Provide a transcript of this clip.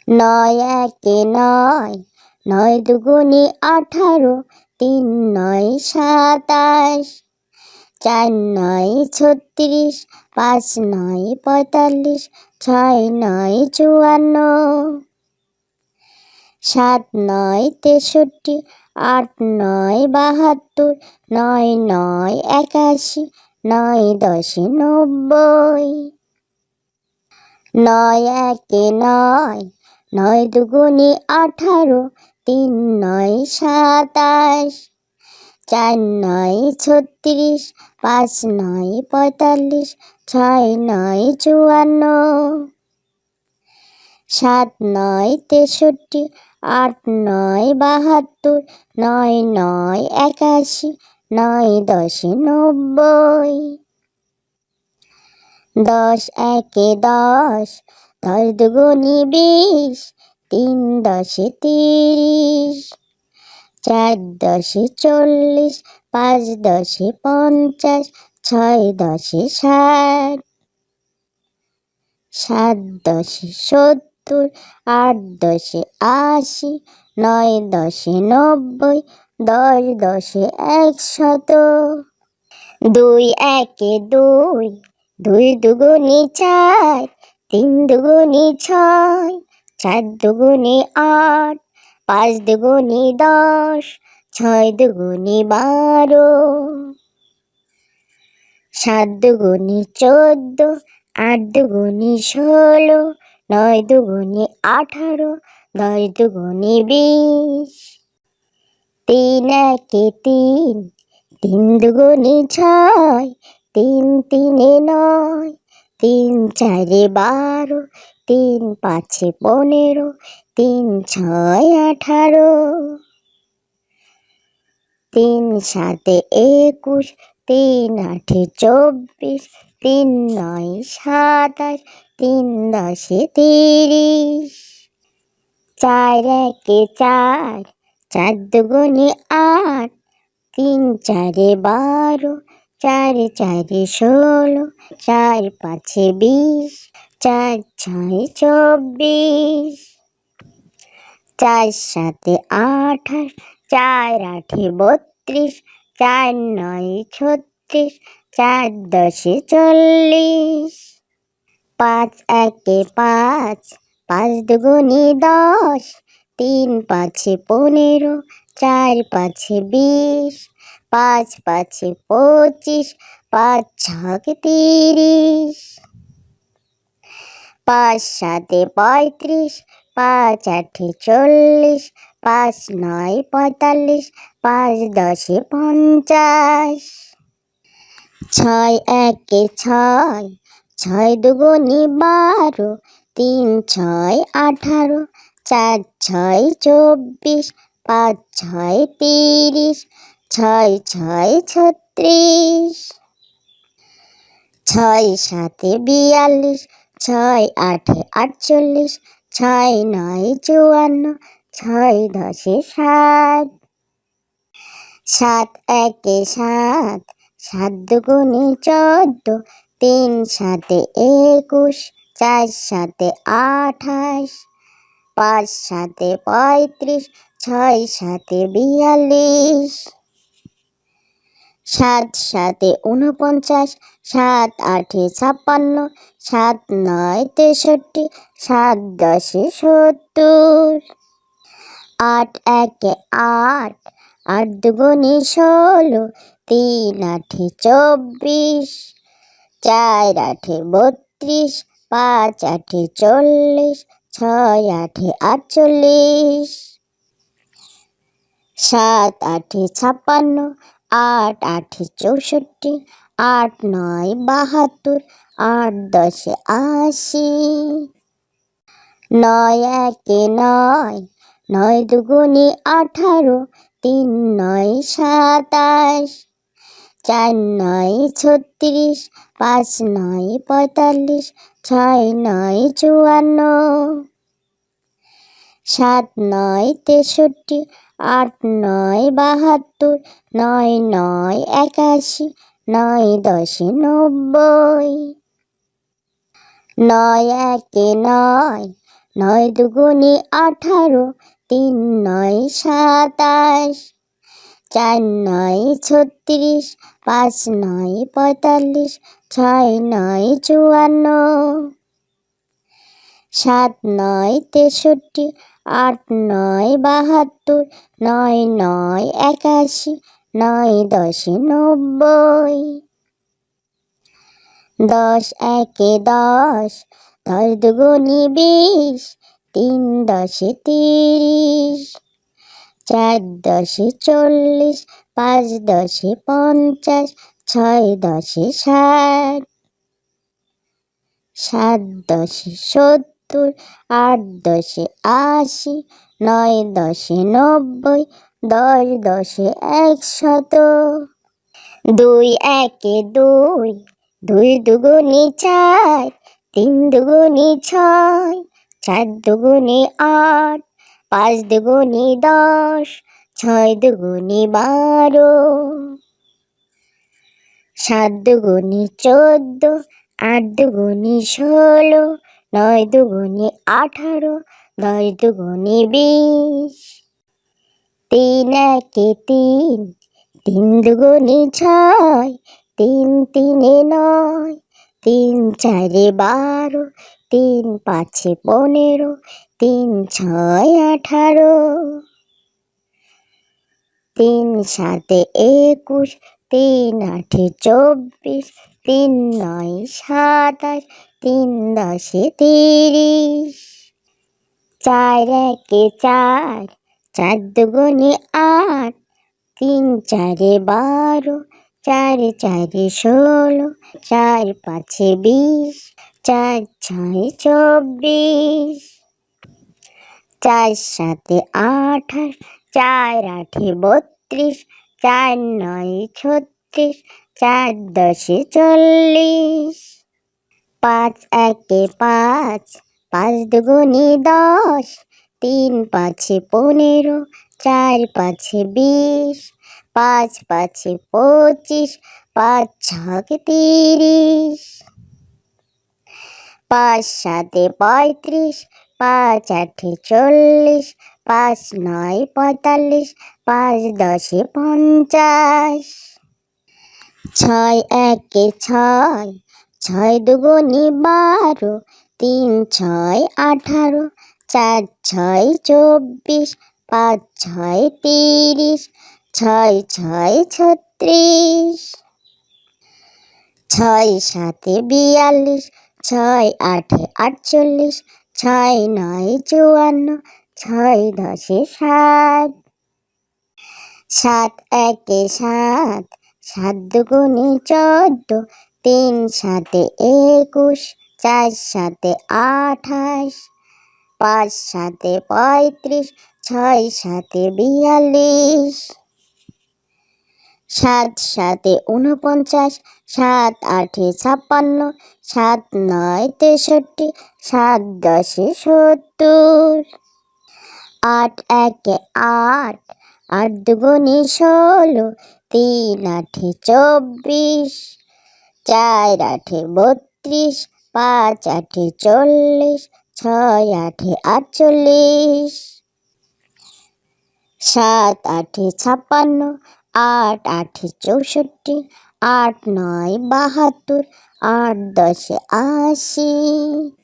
নয় একে নয়, নয় দুগুণে 18, 3 9 27, 4 9 36, 5 9 45, 6 9 54, 7 9 63, 8 9 72, 9 9 81, 9 10 90, নয় একে নয়, নয় দুগুণে 18, 3 9 27, 4 9 36, 5 9 45, 6 9 54, 7 9 63, 8 9 72, 9 9 81, 9 10 90, 10 একে 10, 10 দুগুণে 20, 3 10 30, 4 10 40, 5 10 50, 6 10 60, 7 10 70, 8 10 80, 9 10 90, 10 10 100, 2 একে 2, 2 দুগুণে 4, 3 দুগুণে 6, 4 দুগুণে 8, 5 দুগুণে 10, 6 দুগুণে 12, 7 দুগুণে 14, 8 দুগুণে 16, 9 দুগুণে 18, 10 দুগুণে 20, 3 একে 3, 3 দুগুণে 6, 3 তিনে 9, 3 চারে 12, 3 পাঁচে 15, 3 ছয় 18, 3 সাতে 21, 3 আঠে 24, 3 নয়ে 27, 3 10 30, 4 একে 4, 4 দুগুণে 8, 3 চারে 12, 4 চারে 16, 4 পাঁচে 20, 4 ছয়ে 24, 4 সাতে 28, 4 আঠে 32, 4 নয়ে 36, 4 10 40, 5 একে 5, 5 দুগুণে 10, 3 পাঁচে 15, 4 পাঁচে 20, 5 পাঁচে 25, 5 ছকে 30, 5 সাতে 35, 5 আঠে 40, 5 নয়ে 45, 5 10 50, 6 একে 6, 6 দুগুণে 12, 3 ছয় 18, 4 ছয় 24, 5 ছয় 30, 6 ছয় 36, 6 সাতে 42, 6 আঠে 48, 6 নয়ে 54, 6 10 60, 7 একে 7, 7 দুগুণে 14, 3 সাতে 21, 4 সাতে 28, 5 সাতে 35, 6 সাতে 42, 7 সাতে 49, 7 আঠে 56, 7 নয়ে 63, 7 10 70, 8 একে 8, 8 দুগুণে 16, 3 আঠে 24, 4 আঠে 32, 5 আঠে 40, 6 আঠে 48, 7 আঠে 56, 8 আঠে 64, 8 নয় 72, 8 10 80, 9 একে 9, 9 দুগুণে 18, 3 9 27, 4 9 36, 5 9 45, 6 9 54, 7 9 63, 8 9 72, 9 9 81, 9 10 90, 9 একে 9, নয় দুগুণে 18, 3 9 27, 4 9 36, 5 9 45, 6 9 54, 7 9 63, 8 9 72, 9 9 81, 9 10 90, 10 একে 10, 10 দুগুণে 20, 3 10 30, 4 10 40, 5 10 50, 6 10 60, 7 10 70, 8 10 80, 9 10 90, 10 10 100, 2 একে 2, 2 দুগুণে 4, 3 দুগুণে 6, 4 দুগুণে 8, 5 দুগুণে 10, 6 দুগুণে 12, 7 দুগুণে 14, 8 দুগুণে 16, 9 দুগুণে 18, 10 দুগুণে 20, 3 একে 3, 3 দুগুণে 6, 3 তিনে 9, 3 চারে 12, 3 পাঁচে 15, 3 ছয় 18, 3 সাতে 21, 3 আঠে 24, 3 নয় 27, 3 10 30, 4 একে 4, 4 দুগুণে 8, 3 চারে 12, 4 চারে 16, 4 পাঁচে 20, 4 ছয় 24, 4 সাতে 28, 4 আঠে 32, 4 নয় 36, 4 10 40, 5 একে 5, 5 দুগুণে 10, 3 পাঁচে 15, 4 পাঁচে 20, 5 পাঁচে 25, 5 ছকে 30, 5 সাতে 35, 5 আঠে 40, 5 নয় 45, 5 10 50, 6 একে 6, 6 দুগুণে 12, 3 ছয় 18, 4 ছয় 24, 5 ছয় 30, 6 ছয় 36, 6 সাতে 42, 6 আঠে 48, 6 নয় 54, 6 10 60, 7 একে 7, 7 দুগুণে 14, 3 সাতে 21, 4 সাতে 28, 5 সাতে 35, 6 সাতে 42, 7 সাতে 49, 7 আঠে 56, 7 নয় 63, 7 10 70, 8 একে 8, 8 দুগুণে 16, 3 আঠে 24, 4 আঠে 32, 5 আঠে 40, 6 আঠে 48, 7 আঠে 56, 8 আঠে 64, 8 9 72, 8 10 80।